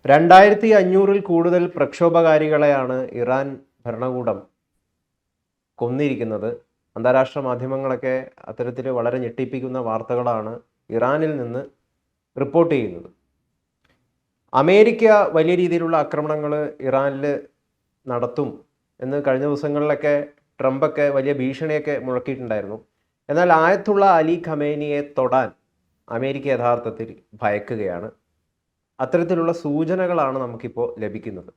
2500-ൽ കൂടുതൽ പ്രക്ഷോഭകാരികളെയാണ് ഇറാൻ ഭരണകൂടം കൊന്നിരിക്കുന്നത്. അന്താരാഷ്ട്ര മാധ്യമങ്ങളൊക്കെ അത്തരത്തിൽ വളരെ ഞെട്ടിപ്പിക്കുന്ന വാർത്തകളാണ് ഇറാനിൽ നിന്ന് റിപ്പോർട്ട് ചെയ്യുന്നത്. അമേരിക്ക വലിയ രീതിയിലുള്ള ആക്രമണങ്ങൾ ഇറാനിൽ നടത്തും എന്ന് കഴിഞ്ഞ ദിവസങ്ങളിലൊക്കെ ട്രംപൊക്കെ വലിയ ഭീഷണിയൊക്കെ മുഴക്കിയിട്ടുണ്ടായിരുന്നു. എന്നാൽ ആയത്തുള്ള അലി ഖമേനിയെ തൊടാൻ അമേരിക്ക യഥാർത്ഥത്തിൽ ഭയക്കുകയാണ്. അത്തരത്തിലുള്ള സൂചനകളാണ് നമുക്കിപ്പോൾ ലഭിക്കുന്നത്.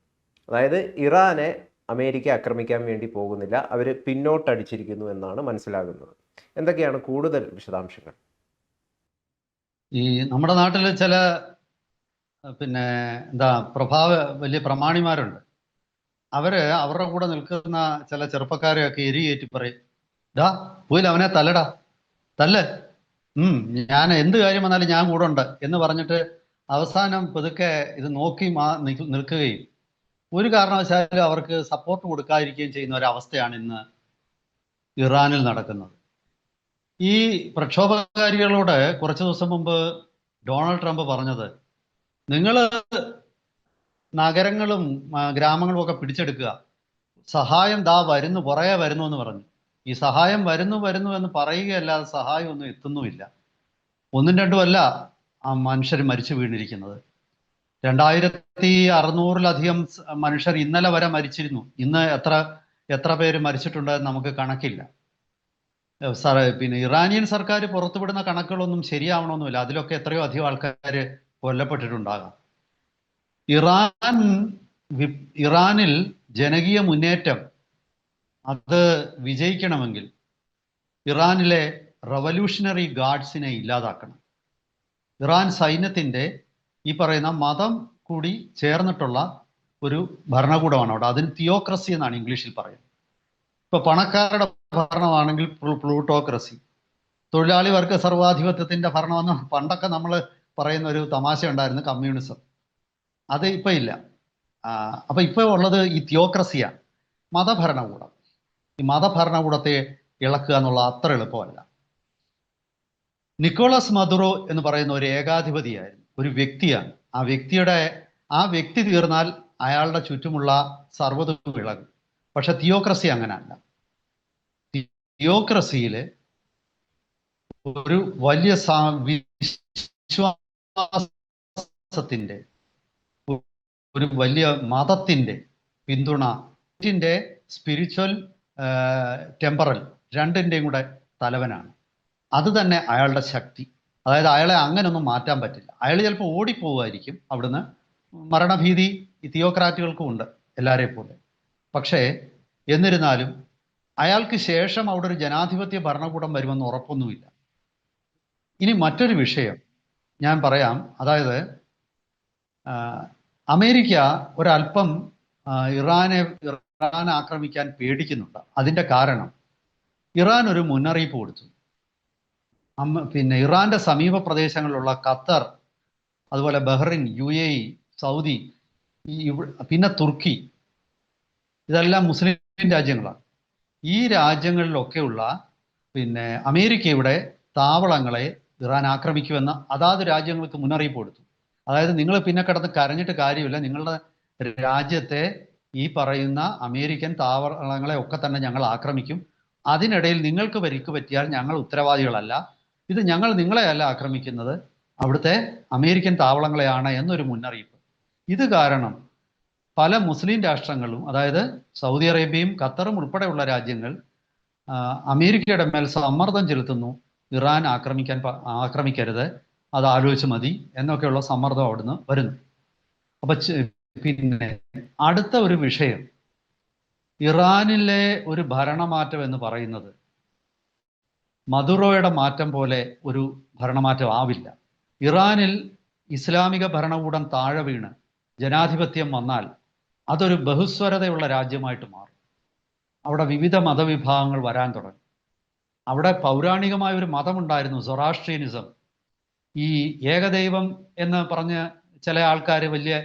അതായത് ഇറാനെ അമേരിക്ക ആക്രമിക്കാൻ വേണ്ടി പോകുന്നില്ല, അവർ പിന്നോട്ടടിച്ചിരിക്കുന്നു എന്നാണ് മനസ്സിലാകുന്നത്. എന്തൊക്കെയാണ് കൂടുതൽ വിശദാംശങ്ങൾ? ഈ നമ്മുടെ നാട്ടിൽ ചില വലിയ പ്രമാണിമാരുണ്ട്. അവരുടെ കൂടെ നിൽക്കുന്ന ചില ചെറുപ്പക്കാരെയൊക്കെ എരിയേറ്റി പറയും, ഡാ പോയില്ല അവനെ തല്ലടാ, തല്ല്, ഞാൻ എന്ത് കാര്യം വന്നാലും ഞാൻ കൂടെ ഉണ്ട് എന്ന് പറഞ്ഞിട്ട് അവസാനം പതുക്കെ ഇത് നോക്കി നിൽക്കുകയും ഒരു കാരണവശാലും അവർക്ക് സപ്പോർട്ട് കൊടുക്കാതിരിക്കുകയും ചെയ്യുന്ന ഒരവസ്ഥയാണ് ഇന്ന് ഇറാനിൽ നടക്കുന്നത്. ഈ പ്രക്ഷോഭകാരികളോട് കുറച്ച് ദിവസം മുമ്പ് ഡൊണാൾഡ് ട്രംപ് പറഞ്ഞത്, നിങ്ങൾ നഗരങ്ങളും ഗ്രാമങ്ങളും ഒക്കെ പിടിച്ചെടുക്കുക, സഹായം ദാ വരുന്നു, പുറകെ വരുന്നു എന്ന് പറഞ്ഞു. ഈ സഹായം വരുന്നു എന്ന് പറയുകയല്ലാതെ സഹായം ഒന്നും എത്തുന്നുമില്ല. ഒന്നും രണ്ടുമല്ല ആ മനുഷ്യർ മരിച്ചു വീണിരിക്കുന്നത്. 2600-ലധികം മനുഷ്യർ ഇന്നലെ വരെ മരിച്ചിരുന്നു. ഇന്ന് എത്ര പേര് മരിച്ചിട്ടുണ്ടെന്ന് നമുക്ക് കണക്കില്ല. പിന്നെ ഇറാനിയൻ സർക്കാർ പുറത്തുവിടുന്ന കണക്കുകളൊന്നും ശരിയാവണമെന്നില്ല. അതിലൊക്കെ എത്രയോ അധികം ആൾക്കാർ കൊല്ലപ്പെട്ടിട്ടുണ്ടാകാം. ഇറാനിൽ ജനകീയ മുന്നേറ്റം അത് വിജയിക്കണമെങ്കിൽ ഇറാനിലെ റവല്യൂഷണറി ഗാർഡ്സിനെ ഇല്ലാതാക്കണം. ഇറാൻ സൈന്യത്തിൻ്റെ ഈ പറയുന്ന മതം കൂടി ചേർന്നിട്ടുള്ള ഒരു ഭരണകൂടമാണ് അവിടെ. അതിന് തിയോക്രസി എന്നാണ് ഇംഗ്ലീഷിൽ പറയുന്നത്. ഇപ്പൊ പണക്കാരുടെ ഭരണമാണെങ്കിൽ പ്ലൂട്ടോക്രസി, തൊഴിലാളി വർഗ സർവാധിപത്യത്തിന്റെ ഭരണമെന്ന് പണ്ടൊക്കെ നമ്മൾ പറയുന്ന ഒരു തമാശ ഉണ്ടായിരുന്നു, കമ്മ്യൂണിസം. അത് ഇപ്പൊ ഇല്ല. അപ്പൊ ഇപ്പൊ ഉള്ളത് ഈ തിയോക്രസിയാണ്, മതഭരണകൂടം. ഈ മതഭരണകൂടത്തെ ഇളക്കുക എന്നുള്ള അത്ര എളുപ്പമല്ല. നിക്കോളാസ് മദുറോ എന്ന് പറയുന്ന ഒരു ഏകാധിപതിയായിരുന്നു, ഒരു വ്യക്തിയാണ്. ആ വ്യക്തി തീർന്നാൽ അയാളുടെ ചുറ്റുമുള്ള സർവ്വതും ഇളകും. പക്ഷെ തിയോക്രസി അങ്ങനല്ല. തിയോക്രസിയില് ഒരു വലിയ വിശ്വാസത്തിന്റെ, ഒരു വലിയ മതത്തിന്റെ പിന്തുണ, സ്പിരിച്വൽ ടെമ്പറൽ രണ്ടിൻ്റെയും കൂടെ തലവനാണ്. അത് തന്നെ അയാളുടെ ശക്തി. അതായത് അയാളെ അങ്ങനൊന്നും മാറ്റാൻ പറ്റില്ല. അയാൾ ചിലപ്പോൾ ഓടിപ്പോവുമായിരിക്കും അവിടുന്ന്. മരണഭീതി ഈ തിയോക്രാറ്റുകൾക്കും ഉണ്ട്, എല്ലാവരെയും പോലെ. പക്ഷേ എന്നിരുന്നാലും അയാൾക്ക് ശേഷം അവിടെ ഒരു ജനാധിപത്യ ഭരണകൂടം വരുമെന്ന് ഉറപ്പൊന്നുമില്ല. ഇനി മറ്റൊരു വിഷയം ഞാൻ പറയാം. അതായത് അമേരിക്ക ഒരല്പം ഇറാനെ ആക്രമിക്കാൻ പേടിക്കുന്നുണ്ട്. അതിൻ്റെ കാരണം ഇറാൻ ഒരു മുന്നറിയിപ്പ് കൊടുത്തു. പിന്നെ ഇറാന്റെ സമീപ പ്രദേശങ്ങളിലുള്ള ഖത്തർ, അതുപോലെ ബഹ്റിൻ, UAE, സൗദി, പിന്നെ തുർക്കി, ഇതെല്ലാം മുസ്ലിം രാജ്യങ്ങളാണ്. ഈ രാജ്യങ്ങളിലൊക്കെയുള്ള പിന്നെ അമേരിക്കയുടെ താവളങ്ങളെ ഇറാൻ ആക്രമിക്കുമെന്ന് അതാത് രാജ്യങ്ങൾക്ക് മുന്നറിയിപ്പ് കൊടുത്തു. അതായത് നിങ്ങൾ പിന്നെ കിടന്ന് കരഞ്ഞിട്ട് കാര്യമില്ല, നിങ്ങളുടെ രാജ്യത്തെ ഈ പറയുന്ന അമേരിക്കൻ താവളങ്ങളെ ഒക്കെ തന്നെ ഞങ്ങൾ ആക്രമിക്കും. അതിനിടയിൽ നിങ്ങൾക്ക് പരിക്ക് പറ്റിയാൽ ഞങ്ങൾ ഉത്തരവാദികളല്ല. ഇത് ഞങ്ങൾ നിങ്ങളെയല്ല ആക്രമിക്കുന്നത്, അവിടുത്തെ അമേരിക്കൻ താവളങ്ങളെയാണ് എന്നൊരു മുന്നറിയിപ്പ്. ഇത് കാരണം പല മുസ്ലിം രാഷ്ട്രങ്ങളും, അതായത് സൗദി അറേബ്യയും ഖത്തറും ഉൾപ്പെടെയുള്ള രാജ്യങ്ങൾ അമേരിക്കയുടെ മേൽ സമ്മർദ്ദം ചെലുത്തുന്നു. ഇറാൻ ആക്രമിക്കരുത്, അത് ആലോചിച്ച് മതി എന്നൊക്കെയുള്ള സമ്മർദ്ദം അവിടുന്ന് വരുന്നു. അപ്പൊ പിന്നെ അടുത്ത ഒരു വിഷയം, ഇറാനിലെ ഒരു ഭരണമാറ്റം എന്ന് പറയുന്നത് മദുറോയുടെ മാറ്റം പോലെ ഒരു ഭരണമാറ്റം ആവില്ല. ഇറാനിൽ ഇസ്ലാമിക ഭരണകൂടം താഴെ വീണ് ജനാധിപത്യം വന്നാൽ അതൊരു ബഹുസ്വരതയുള്ള രാജ്യമായിട്ട് മാറും. അവിടെ വിവിധ മതവിഭാഗങ്ങൾ വരാൻ തുടങ്ങും. അവിടെ പൗരാണികമായ ഒരു മതമുണ്ടായിരുന്നു, സൊറാഷ്ട്രിയനിസം. ഈ ഏകദൈവം എന്ന് പറഞ്ഞ് ചില ആൾക്കാർ വലിയ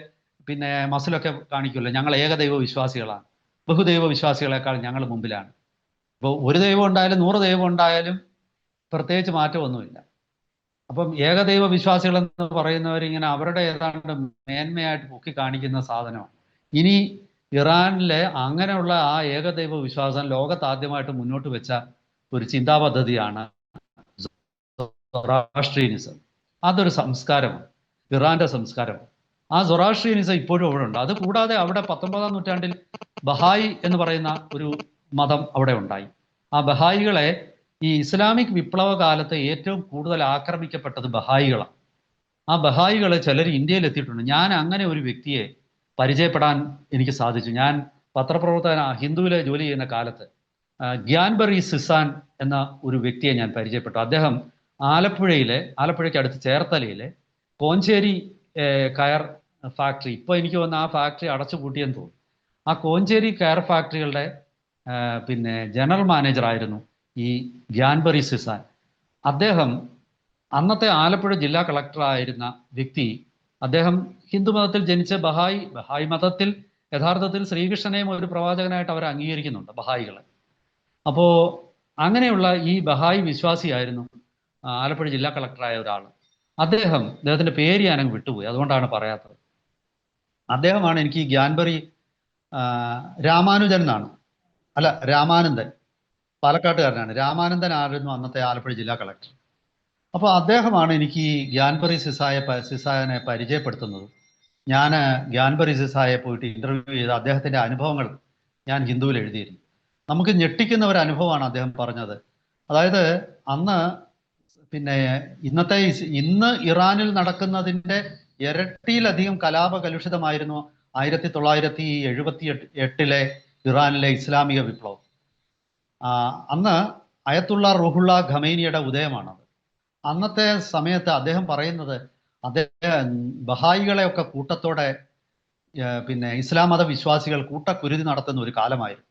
പിന്നെ മസിലൊക്കെ കാണിക്കുമല്ലോ, ഞങ്ങൾ ഏകദൈവ വിശ്വാസികളാണ്, ബഹുദൈവ വിശ്വാസികളെക്കാൾ ഞങ്ങൾ മുമ്പിലാണ്. ഇപ്പോൾ ഒരു ദൈവം ഉണ്ടായാലും 100 ദൈവം ഉണ്ടായാലും പ്രത്യേകിച്ച് മാറ്റമൊന്നുമില്ല. അപ്പം ഏകദൈവ വിശ്വാസികൾ എന്ന് പറയുന്നവരിങ്ങനെ അവരുടെ ഏതാണ്ട് മേന്മയായിട്ട് പൊക്കി കാണിക്കുന്ന സാധനമാണ്. ഇനി ഇറാനിലെ അങ്ങനെയുള്ള ആ ഏകദൈവ വിശ്വാസം ലോകത്ത് ആദ്യമായിട്ട് മുന്നോട്ട് വെച്ച ഒരു ചിന്താ പദ്ധതിയാണ് സൊറാഷ്ട്രിയനിസം. അതൊരു സംസ്കാരമാണ്, ഇറാന്റെ സംസ്കാരം. ആ സൊറാഷ്ട്രിയനിസം ഇപ്പോഴും അവിടെ ഉണ്ട്. അത് കൂടാതെ അവിടെ 19-ാം നൂറ്റാണ്ടിൽ ബഹായി എന്ന് പറയുന്ന ഒരു മതം അവിടെ ഉണ്ടായി. ആ ബഹായികളെ ഈ ഇസ്ലാമിക് വിപ്ലവ കാലത്ത് ഏറ്റവും കൂടുതൽ ആക്രമിക്കപ്പെട്ടത് ബഹായികളാണ്. ആ ബഹായികൾ ചിലർ ഇന്ത്യയിൽ എത്തിയിട്ടുണ്ട്. ഞാൻ അങ്ങനെ ഒരു വ്യക്തിയെ പരിചയപ്പെടാൻ എനിക്ക് സാധിച്ചു. ഞാൻ പത്രപ്രവർത്തകന ഹിന്ദുവിലെ ജോലി ചെയ്യുന്ന കാലത്ത് ഗ്യാൻബറി സിസാൻ എന്ന ഒരു വ്യക്തിയെ ഞാൻ പരിചയപ്പെട്ടു. അദ്ദേഹം ആലപ്പുഴയ്ക്ക് അടുത്ത് ചേർത്തലയിലെ കോഞ്ചേരി കയർ ഫാക്ടറി, ഇപ്പോൾ എനിക്ക് വന്ന ആ ഫാക്ടറി അടച്ചു പൂട്ടിയെന്ന് തോന്നുന്നു. ആ കോഞ്ചേരി കയർ ഫാക്ടറികളുടെ പിന്നെ ജനറൽ മാനേജർ ആയിരുന്നു ഈ ഗ്യാൻബറി സിസാൻ. അദ്ദേഹം അന്നത്തെ ആലപ്പുഴ ജില്ലാ കളക്ടർ ആയിരുന്ന വ്യക്തി. അദ്ദേഹം ഹിന്ദു മതത്തിൽ ജനിച്ച ബഹായി മതത്തിൽ യഥാർത്ഥത്തിൽ ശ്രീകൃഷ്ണനെയും ഒരു പ്രവാചകനായിട്ട് അവർ അംഗീകരിക്കുന്നുണ്ട് ബഹായികളെ. അപ്പോൾ അങ്ങനെയുള്ള ഈ ബഹായി വിശ്വാസിയായിരുന്നു ആലപ്പുഴ ജില്ലാ കളക്ടറായ ഒരാൾ. അദ്ദേഹത്തിന്റെ പേര് ഞാനങ്ങ് വിട്ടുപോയി, അതുകൊണ്ടാണ് പറയാത്തത്. അദ്ദേഹമാണ് എനിക്ക് ഈ ഗ്യാൻബറി രാമാനുജൻ എന്നാണ്, അല്ല രാമാനന്ദൻ, പാലക്കാട്ടുകാരനാണ്. രാമാനന്ദൻ ആയിരുന്നു അന്നത്തെ ആലപ്പുഴ ജില്ലാ കളക്ടർ. അപ്പോൾ അദ്ദേഹമാണ് എനിക്ക് ഈ ഗ്യാൻബറി സിസായനെ പരിചയപ്പെടുത്തുന്നത്. ഞാൻ ഗ്യാൻബറി സിസായെ പോയിട്ട് ഇന്റർവ്യൂ ചെയ്ത് അദ്ദേഹത്തിന്റെ അനുഭവങ്ങൾ ഞാൻ ഹിന്ദുവിൽ എഴുതിയിരുന്നു. നമുക്ക് ഞെട്ടിക്കുന്ന ഒരു അനുഭവമാണ് അദ്ദേഹം പറഞ്ഞത്. അതായത് അന്ന് പിന്നെ ഇന്ന് ഇറാനിൽ നടക്കുന്നതിൻ്റെ ഇരട്ടിയിലധികം കലാപകലുഷിതമായിരുന്നു 1978 ഇറാനിലെ ഇസ്ലാമിക വിപ്ലവം. അന്ന് അയത്തുള്ള റൂഹുള്ള ഖമൈനിയുടെ ഉദയമാണത്. അന്നത്തെ സമയത്ത് അദ്ദേഹം പറയുന്നത് അദ്ദേഹം ബഹായികളെയൊക്കെ കൂട്ടത്തോടെ പിന്നെ ഇസ്ലാം മത വിശ്വാസികൾ കൂട്ടക്കുരുതി നടത്തുന്ന ഒരു കാലമായിരുന്നു.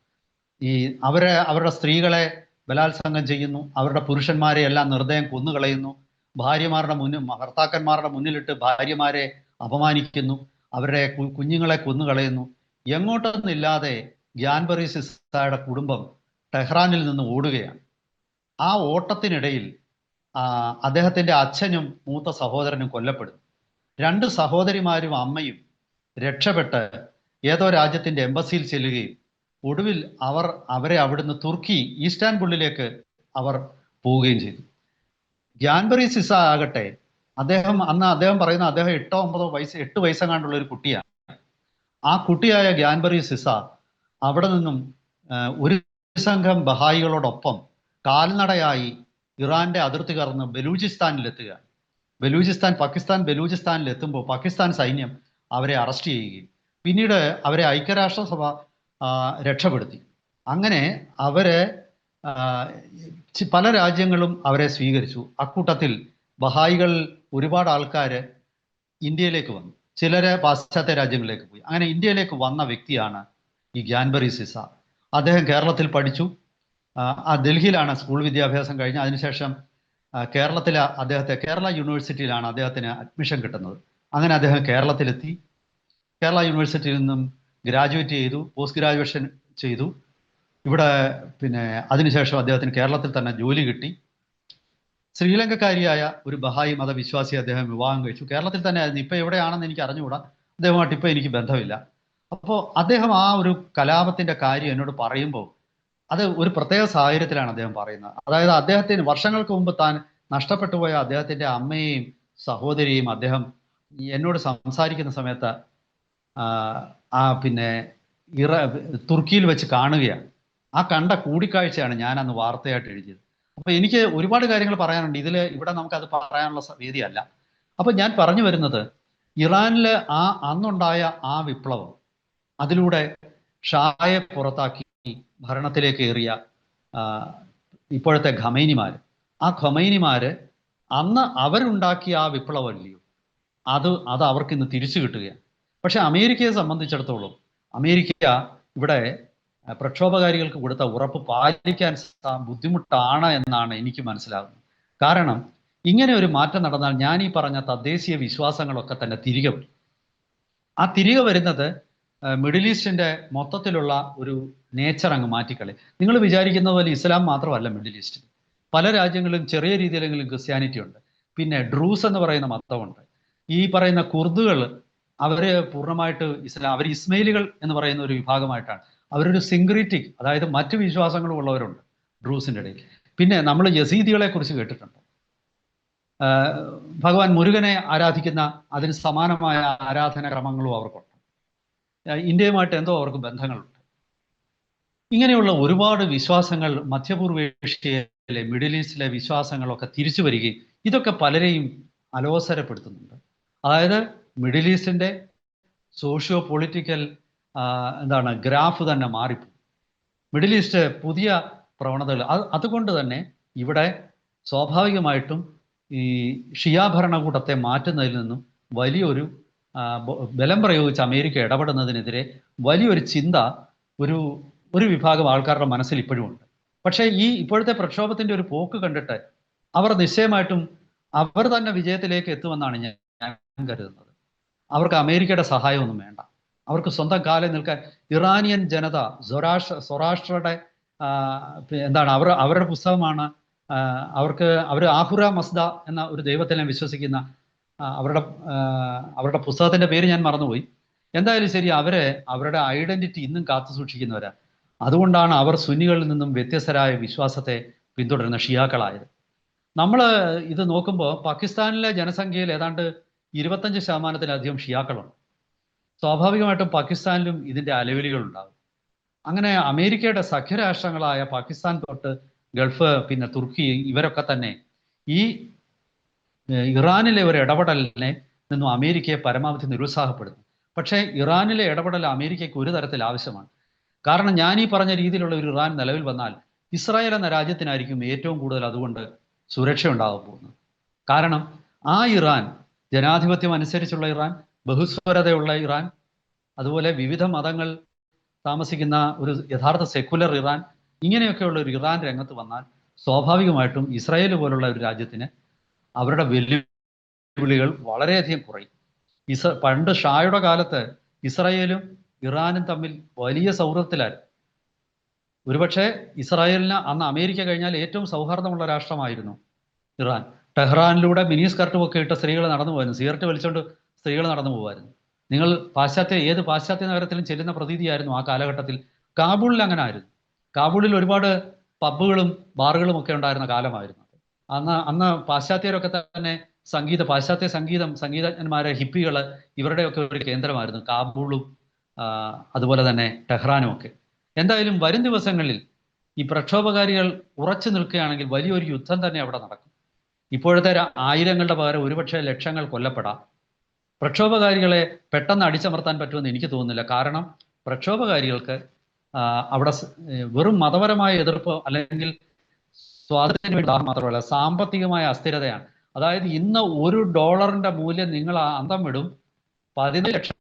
അവരുടെ സ്ത്രീകളെ ബലാത്സംഗം ചെയ്യുന്നു, അവരുടെ പുരുഷന്മാരെ എല്ലാം നിർദ്ദയം കൊന്നുകളയുന്നു, ഭർത്താക്കന്മാരുടെ മുന്നിലിട്ട് ഭാര്യമാരെ അപമാനിക്കുന്നു, അവരുടെ കുഞ്ഞുങ്ങളെ കൊന്നുകളയുന്നു. എങ്ങോട്ടൊന്നില്ലാതെ ഗ്യാൻബറി സിസായുടെ കുടുംബം ടെഹ്റാനിൽ നിന്ന് ഓടുകയാണ്. ആ ഓട്ടത്തിനിടയിൽ അദ്ദേഹത്തിൻ്റെ അച്ഛനും മൂത്ത സഹോദരനും കൊല്ലപ്പെടുന്നു. 2 സഹോദരിമാരും അമ്മയും രക്ഷപ്പെട്ട് ഏതോ രാജ്യത്തിൻ്റെ എംബസിയിൽ ചെല്ലുകയും ഒടുവിൽ അവരെ അവിടുന്ന് തുർക്കി ഈസ്റ്റാൻബുളിലേക്ക് അവർ പോവുകയും ചെയ്തു. ഗ്യാൻബറി സിസ ആകട്ടെ, അദ്ദേഹം പറയുന്ന അദ്ദേഹം 8 വയസ്സെങ്ങാണ്ടുള്ള ഒരു കുട്ടിയാണ്. ആ കുട്ടിയായ ഗ്യാൻബറി സിസ അവിടെ നിന്നും ഒരു സംഘം ബഹായികളോടൊപ്പം കാൽനടയായി ഇറാന്റെ അതിർത്തി കടന്ന് ബലൂചിസ്ഥാനിലെത്തുക. പാകിസ്ഥാൻ ബലൂചിസ്ഥാനിലെത്തുമ്പോൾ പാകിസ്ഥാൻ സൈന്യം അവരെ അറസ്റ്റ് ചെയ്യുകയും പിന്നീട് അവരെ ഐക്യരാഷ്ട്രസഭ രക്ഷപ്പെടുത്തി. അങ്ങനെ പല രാജ്യങ്ങളും അവരെ സ്വീകരിച്ചു. അക്കൂട്ടത്തിൽ ബഹായികൾ ഒരുപാട് ആൾക്കാർ ഇന്ത്യയിലേക്ക് വന്നു, ചിലര് പാശ്ചാത്യ രാജ്യങ്ങളിലേക്ക് പോയി. അങ്ങനെ ഇന്ത്യയിലേക്ക് വന്ന വ്യക്തിയാണ് ഈ ഗ്യാൻബറി സിസ. അദ്ദേഹം കേരളത്തിൽ പഠിച്ചു. ഡൽഹിയിലാണ് സ്കൂൾ വിദ്യാഭ്യാസം കഴിഞ്ഞ്. അതിനുശേഷം കേരള യൂണിവേഴ്സിറ്റിയിലാണ് അദ്ദേഹത്തിന് അഡ്മിഷൻ കിട്ടുന്നത്. അങ്ങനെ അദ്ദേഹം കേരളത്തിലെത്തി. കേരള യൂണിവേഴ്സിറ്റിയിൽ നിന്നും ഗ്രാജുവേറ്റ് ചെയ്തു, പോസ്റ്റ് ഗ്രാജുവേഷൻ ചെയ്തു. ഇവിടെ പിന്നെ അതിനുശേഷം അദ്ദേഹത്തിന് കേരളത്തിൽ തന്നെ ജോലി കിട്ടി. ശ്രീലങ്കക്കാരിയായ ഒരു ബഹായി മതവിശ്വാസി അദ്ദേഹം വിവാഹം കഴിച്ചു. കേരളത്തിൽ തന്നെ ആയിരുന്നു. ഇപ്പം എവിടെയാണെന്ന് എനിക്ക് അറിഞ്ഞുകൂടാ, അദ്ദേഹമായിട്ട് ഇപ്പം എനിക്ക് ബന്ധമില്ല. അപ്പോൾ അദ്ദേഹം ആ ഒരു കലാപത്തിൻ്റെ കാര്യം എന്നോട് പറയുമ്പോൾ അത് ഒരു പ്രത്യേക സാഹചര്യത്തിലാണ് അദ്ദേഹം പറയുന്നത്. അതായത് അദ്ദേഹത്തിന് വർഷങ്ങൾക്ക് മുമ്പ് താൻ നഷ്ടപ്പെട്ടു പോയ അദ്ദേഹത്തിൻ്റെ അമ്മയെയും സഹോദരിയെയും അദ്ദേഹം എന്നോട് സംസാരിക്കുന്ന സമയത്ത് പിന്നെ തുർക്കിയിൽ വെച്ച് കാണുകയാണ്. ആ കണ്ട കൂടിക്കാഴ്ചയാണ് ഞാൻ അന്ന് വാർത്തയായിട്ട് എഴുതിയത്. അപ്പോൾ എനിക്ക് ഒരുപാട് കാര്യങ്ങൾ പറയാനുണ്ട്. ഇവിടെ നമുക്കത് പറയാനുള്ള വേദിയല്ല. അപ്പോൾ ഞാൻ പറഞ്ഞു വരുന്നത്, ഇറാനിൽ അന്നുണ്ടായ ആ വിപ്ലവം, അതിലൂടെ ഷായെ പുറത്താക്കി ഭരണത്തിലേക്ക് ഏറിയ ഇപ്പോഴത്തെ ഖമൈനിമാർ, ആ ഖമൈനിമാർ അന്ന് അവരുണ്ടാക്കിയ ആ വിപ്ലവമല്ലയോ, അത് അവർക്ക് ഇന്ന് തിരിച്ചു കിട്ടുകയാണ്. പക്ഷെ അമേരിക്കയെ സംബന്ധിച്ചിടത്തോളം അമേരിക്ക ഇവിടെ പ്രക്ഷോഭകാരികൾക്ക് കൊടുത്ത ഉറപ്പ് പാലിക്കാൻ ബുദ്ധിമുട്ടാണ് എന്നാണ് എനിക്ക് മനസ്സിലാകുന്നത്. കാരണം ഇങ്ങനെ ഒരു മാറ്റം നടന്നാൽ ഞാൻ ഈ പറഞ്ഞ തദ്ദേശീയ വിശ്വാസങ്ങളൊക്കെ തന്നെ തിരികെ വരും. ആ തിരികെ വരുന്നത് മിഡിൽ ഈസ്റ്റിൻ്റെ മൊത്തത്തിലുള്ള ഒരു നേച്ചർ അങ്ങ് മാറ്റിക്കളി. നിങ്ങൾ വിചാരിക്കുന്ന പോലെ ഇസ്ലാം മാത്രമല്ല മിഡിൽ ഈസ്റ്റിൽ. പല രാജ്യങ്ങളിലും ചെറിയ രീതിയിലെങ്കിലും ക്രിസ്ത്യാനിറ്റി ഉണ്ട്. പിന്നെ ഡ്രൂസ് എന്ന് പറയുന്ന മതമുണ്ട്. ഈ പറയുന്ന കുർദുകൾ അവര് പൂർണ്ണമായിട്ട് അവർ ഇസ്മയിലുകൾ എന്ന് പറയുന്ന ഒരു വിഭാഗമായിട്ടാണ്. അവരൊരു സിങ്ക്രിറ്റിക്, അതായത് മറ്റു വിശ്വാസങ്ങളും ഉള്ളവരുണ്ട് ഡ്രൂസിൻ്റെ ഇടയിൽ. പിന്നെ നമ്മൾ യസീദികളെ കുറിച്ച് കേട്ടിട്ടുണ്ട്. ഭഗവാൻ മുരുകനെ ആരാധിക്കുന്ന അതിന് സമാനമായ ആരാധന ക്രമങ്ങളും അവർക്കുണ്ട്. ഇന്ത്യയുമായിട്ട് എന്തോ അവർക്ക് ബന്ധങ്ങളുണ്ട്. ഇങ്ങനെയുള്ള ഒരുപാട് വിശ്വാസങ്ങൾ മധ്യപൂർവേഷ്യയിലെ മിഡിൽ ഈസ്റ്റിലെ വിശ്വാസങ്ങളൊക്കെ തിരിച്ചു വരികയും ഇതൊക്കെ പലരെയും അലോസരപ്പെടുത്തുന്നുണ്ട്. അതായത് മിഡിൽ ഈസ്റ്റിൻ്റെ സോഷ്യോ പൊളിറ്റിക്കൽ ഗ്രാഫ് തന്നെ മാറിപ്പോകും. മിഡിൽ ഈസ്റ്റ് പുതിയ പ്രവണതകൾ, അതുകൊണ്ട് തന്നെ ഇവിടെ സ്വാഭാവികമായിട്ടും ഈ ഷിയ ഭരണകൂടത്തെ മാറ്റുന്നതിൽ നിന്നും വലിയൊരു ബലം പ്രയോഗിച്ച് അമേരിക്ക ഇടപെടുന്നതിനെതിരെ വലിയൊരു ചിന്ത ഒരു വിഭാഗം ആൾക്കാരുടെ മനസ്സിൽ ഇപ്പോഴും ഉണ്ട്. പക്ഷേ ഈ ഇപ്പോഴത്തെ പ്രക്ഷോഭത്തിന്റെ ഒരു പോക്ക് കണ്ടിട്ട് അവർ നിശ്ചയമായിട്ടും അവർ തന്നെ വിജയത്തിലേക്ക് എത്തുമെന്നാണ് ഞാൻ കരുതുന്നത്. അവർക്ക് അമേരിക്കയുടെ സഹായമൊന്നും വേണ്ട. അവർക്ക് സ്വന്തം കാലിൽ നിൽക്കാൻ ഇറാനിയൻ ജനത സൊറാഷ്ട്രയുടെ അവരുടെ പുസ്തകമാണ്. അവർ ആഹുറ മസ്ദ എന്ന ഒരു ദൈവത്തിനെ വിശ്വസിക്കുന്ന അവരുടെ പുസ്തകത്തിന്റെ പേര് ഞാൻ മറന്നുപോയി. എന്തായാലും ശരി, അവരുടെ ഐഡന്റിറ്റി ഇന്നും കാത്തു സൂക്ഷിക്കുന്നവരാ. അതുകൊണ്ടാണ് അവർ സുന്നികളിൽ നിന്നും വ്യത്യസ്തരായ വിശ്വാസത്തെ പിന്തുടരുന്ന ഷിയാക്കളായത്. നമ്മൾ ഇത് നോക്കുമ്പോൾ പാകിസ്ഥാനിലെ ജനസംഖ്യയിൽ ഏതാണ്ട് 25% ഷിയാക്കളുണ്ട്. സ്വാഭാവികമായിട്ടും പാകിസ്ഥാനിലും ഇതിൻ്റെ അലവലികൾ ഉണ്ടാകും. അങ്ങനെ അമേരിക്കയുടെ സഖ്യരാഷ്ട്രങ്ങളായ പാകിസ്ഥാൻ തൊട്ട് ഗൾഫ്, പിന്നെ തുർക്കി, ഇവരൊക്കെ തന്നെ ഈ ഇറാനിലെ ഒരു ഇടപെടലിനെ നിന്നും അമേരിക്കയെ പരമാവധി നിരുത്സാഹപ്പെടുന്നു. പക്ഷേ ഇറാനിലെ ഇടപെടൽ അമേരിക്കയ്ക്ക് ഒരു തരത്തിൽ ആവശ്യമാണ്. കാരണം ഞാൻ ഈ പറഞ്ഞ രീതിയിലുള്ള ഒരു ഇറാൻ നിലവിൽ വന്നാൽ ഇസ്രായേൽ എന്ന രാജ്യത്തിനായിരിക്കും ഏറ്റവും കൂടുതൽ അതുകൊണ്ട് സുരക്ഷ ഉണ്ടാകാൻ പോകുന്നത്. കാരണം ആ ഇറാൻ, ജനാധിപത്യം അനുസരിച്ചുള്ള ഇറാൻ, ബഹുസ്വരതയുള്ള ഇറാൻ, അതുപോലെ വിവിധ മതങ്ങൾ താമസിക്കുന്ന ഒരു യഥാർത്ഥ സെക്കുലർ ഇറാൻ, ഇങ്ങനെയൊക്കെയുള്ള ഒരു ഇറാൻ രംഗത്ത് വന്നാൽ സ്വാഭാവികമായിട്ടും ഇസ്രായേൽ പോലുള്ള ഒരു രാജ്യത്തിന് അവരുടെ വെല്ലുവിളികൾ വളരെയധികം കുറയും. പണ്ട് ഷായുടെ കാലത്ത് ഇസ്രായേലും ഇറാനും തമ്മിൽ വലിയ സൗഹൃദത്തിലായിരുന്നു. ഒരുപക്ഷെ ഇസ്രായേലിന് അന്ന് അമേരിക്ക കഴിഞ്ഞാൽ ഏറ്റവും സൗഹാർദ്ദമുള്ള രാഷ്ട്രമായിരുന്നു ഇറാൻ. ടെഹ്റാനിലൂടെ മിനി സ്കർട്ടും ഒക്കെ ഇട്ട സ്ത്രീകൾ നടന്നു പോകായിരുന്നു, സിഗരറ്റ് വലിച്ചുകൊണ്ട് സ്ത്രീകൾ നടന്നു പോകുമായിരുന്നു. നിങ്ങൾ ഏത് പാശ്ചാത്യ നഗരത്തിലും ചെല്ലുന്ന പ്രതീതിയായിരുന്നു ആ കാലഘട്ടത്തിൽ. കാബൂളിൽ അങ്ങനെ ആയിരുന്നു. കാബൂളിൽ ഒരുപാട് പബ്ബുകളും ബാറുകളും ഒക്കെ ഉണ്ടായിരുന്ന കാലമായിരുന്നു. അന്ന് പാശ്ചാത്യരൊക്കെ തന്നെ പാശ്ചാത്യ സംഗീതജ്ഞന്മാരെ, ഹിപ്പികള്, ഇവരുടെയൊക്കെ ഒരു കേന്ദ്രമായിരുന്നു കാബൂളും അതുപോലെ തന്നെ ടെഹ്റാനും ഒക്കെ. എന്തായാലും വരും ദിവസങ്ങളിൽ ഈ പ്രക്ഷോഭകാരികൾ ഉറച്ചു നിൽക്കുകയാണെങ്കിൽ വലിയൊരു യുദ്ധം തന്നെ അവിടെ നടക്കും. ഇപ്പോഴത്തെ ആയിരങ്ങളുടെ പകരം ഒരുപക്ഷെ ലക്ഷങ്ങൾ കൊല്ലപ്പെടാം. പ്രക്ഷോഭകാരികളെ പെട്ടെന്ന് അടിച്ചമർത്താൻ പറ്റുമെന്ന് എനിക്ക് തോന്നുന്നില്ല. കാരണം പ്രക്ഷോഭകാരികൾക്ക് അവിടെ വെറും മതപരമായ എതിർപ്പ് അല്ലെങ്കിൽ സ്വാതന്ത്ര്യത്തിന് വേണ്ടി മാത്രമല്ല, സാമ്പത്തികമായ അസ്ഥിരതയാണ്. അതായത് ഇന്ന് $1 മൂല്യം നിങ്ങൾ അന്തം വിടും. 14 ലക്ഷം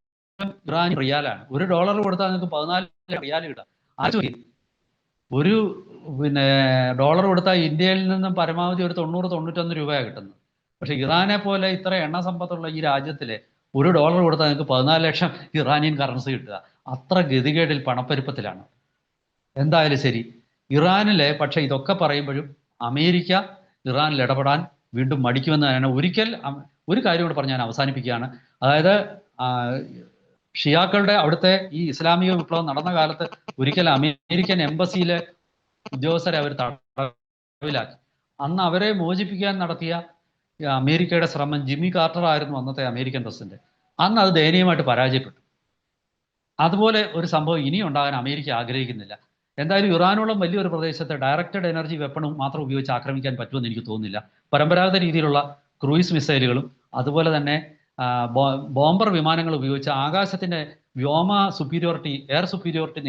ഇറാനി റിയാലാണ്. $1 കൊടുത്താൽ നിങ്ങൾക്ക് 14 റിയാൽ കിട്ടാം. ഒരു ഡോളർ കൊടുത്താൽ ഇന്ത്യയിൽ നിന്നും പരമാവധി ഒരു 90-91 രൂപയാണ് കിട്ടുന്നത്. പക്ഷെ ഇറാനെ പോലെ ഇത്ര എണ്ണ സമ്പത്തുള്ള ഈ രാജ്യത്തിലെ $1 കൊടുത്താൽ നിങ്ങൾക്ക് 14 ലക്ഷം ഇറാനിയൻ കറൻസി കിട്ടുക. അത്ര ഗതികേടിൽ പണപ്പെരുപ്പത്തിലാണ്. എന്തായാലും ശരി, ഇറാനിലെ പക്ഷെ ഇതൊക്കെ പറയുമ്പോഴും അമേരിക്ക ഇറാനിൽ ഇടപെടാൻ വീണ്ടും മടിക്കുമെന്ന് തന്നെയാണ്. ഒരു കാര്യം കൂടെ പറഞ്ഞ് ഞാൻ അവസാനിപ്പിക്കുകയാണ്. അതായത് ഷിയാക്കളുടെ അവിടുത്തെ ഈ ഇസ്ലാമിക വിപ്ലവം നടന്ന കാലത്ത് ഒരിക്കൽ അമേരിക്കൻ എംബസിയിലെ ഉദ്യോഗസ്ഥരെ അവർ തടവിലാക്കി. അന്ന് അവരെ മോചിപ്പിക്കാൻ നടത്തിയ അമേരിക്കയുടെ ശ്രമം, ജിമ്മി കാർട്ടർ ആയിരുന്നു അന്നത്തെ അമേരിക്കൻ പ്രസിഡന്റ്. അന്ന് അത് ദയനീയമായിട്ട് പരാജയപ്പെട്ടു. അതുപോലെ ഒരു സംഭവം ഇനി ഉണ്ടാകാൻ അമേരിക്ക ആഗ്രഹിക്കുന്നില്ല. എന്തായാലും ഇറാനോളം വലിയൊരു പ്രദേശത്തെ ഡയറക്റ്റഡ് എനർജി വെപ്പണും മാത്രം ഉപയോഗിച്ച് ആക്രമിക്കാൻ പറ്റുമെന്ന് എനിക്ക് തോന്നുന്നില്ല. പരമ്പരാഗത രീതിയിലുള്ള ക്രൂയിസ് മിസൈലുകളും അതുപോലെ തന്നെ ബോംബർ വിമാനങ്ങൾ ഉപയോഗിച്ച് ആകാശത്തിന്റെ വ്യോമ സുപ്പീരിയോറിറ്റി, എയർ സുപ്പീരിയോറിറ്റി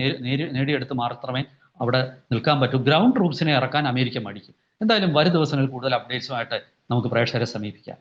നേടിയെടുത്ത് മാത്രമേ അവിടെ നിൽക്കാൻ പറ്റൂ. ഗ്രൗണ്ട് ട്രൂപ്സിനെ ഇറക്കാൻ അമേരിക്ക മടിക്കും. എന്തായാലും വരും ദിവസങ്ങളിൽ കൂടുതൽ അപ്ഡേറ്റ്സുമായിട്ട് നമുക്ക് പ്രേക്ഷകരെ സമീപിക്കാം.